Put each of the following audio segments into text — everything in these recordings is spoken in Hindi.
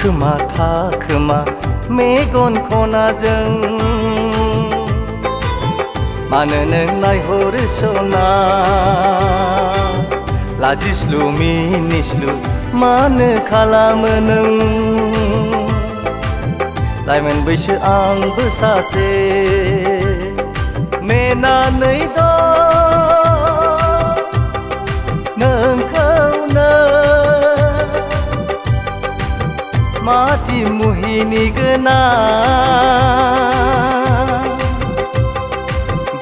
थाखोमा थाखोमा मेगन खनाजों मानो नों नायहरो सना लाजिस्लु मिनिस्लु मानो खालामो नों लाइमोन बैसो आंबो सासे नेनानै दं नोंखौनो माथि मुहिनि गोनां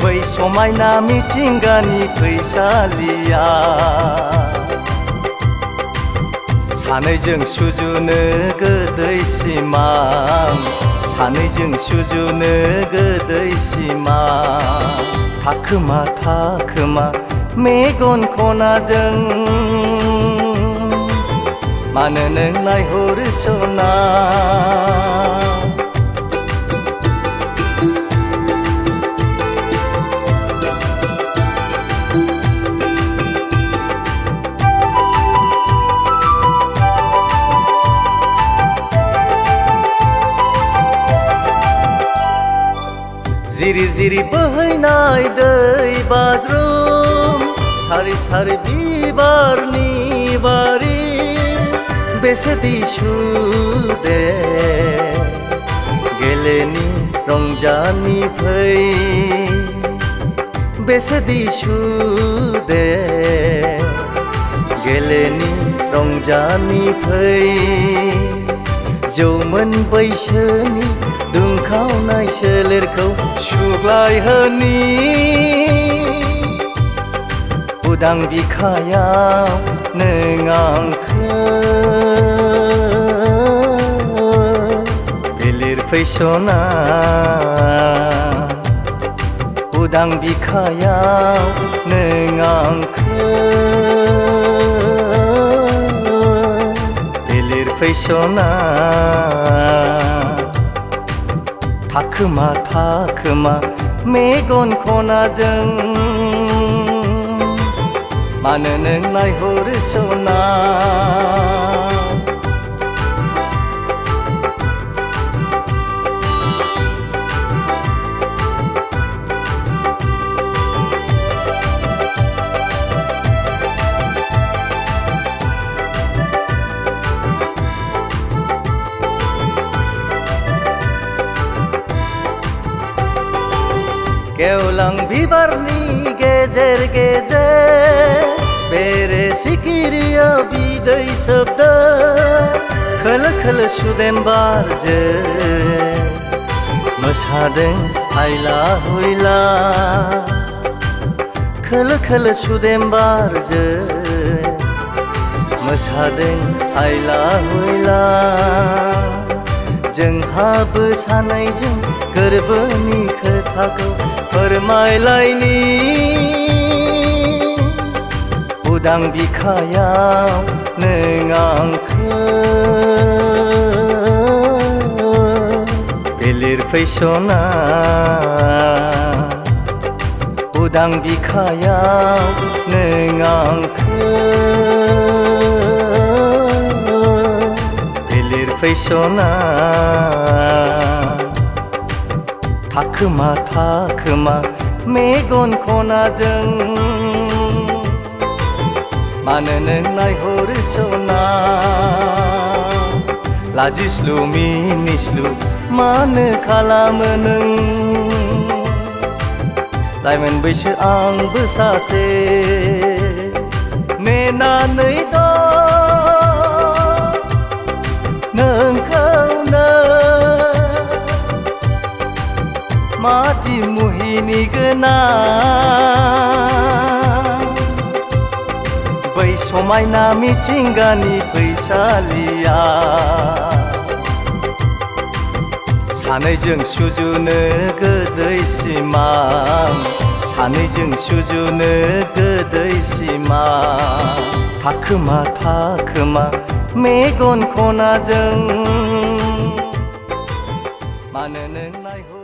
बै समायना मिथिंगानि फैसालिया सानैजों सुजुनो गोदै सिमां सानैजों सुजुनो गोदै सिमां थाखोमा थाखोमा मेगन खनाजों मानो नों नायहरो सना जिरि जिरि बोहैनाय दै बाज्रुम सारि सारि बिबारनि बारि बेसेदि सुदे गेलेनि रंजानि फै बेसेदि सुदे गेलेनि रंजानि फै जौमोन बैसोनि दुंखावनाय सोलेरखौ सुग्लायहोनि उदां बिखायाव नों आंखौ बिलिरफै सना उदां बिखायाव नों आंखौ बिलिरफै सना थाखोमा थाखोमा मेगन खनाजों मानो नों नायहरो सना गेवलां बिबारनि गेजेर गेजेर बेरे सिखिरिया बिदै सोबदो खोलो खोलो सुदेम बारजों मोसादों हायला हुइला खोलो खोलो सुदेम बारजों मोसादों हायला हुइला जोंहाबो सानैजों गोरबोनि खोथाखौ फोरमायलायनि उदां बिखायाव नों आंखौ बिलिरफै सना उदां बिखायाव नों आंखौ बिलिरफै सना थाखोमा थाखोमा मेगन खनाजों मानो नों नायहरो सना लाजिस्लु मिनिस्लु मानो खालामो नों लाइमोन बैसो आंबो सासे नेनानै दं नोंखौनो माथि मुहिनि गोनां बै समायना मिथिंगानि फैसालिया सानैजों सुजुनो गोदै सिमां सानैजों सुजुनो गोदै सिमां थाखोमा थाखोमा मेगन खनाजों मानो नों नायहरो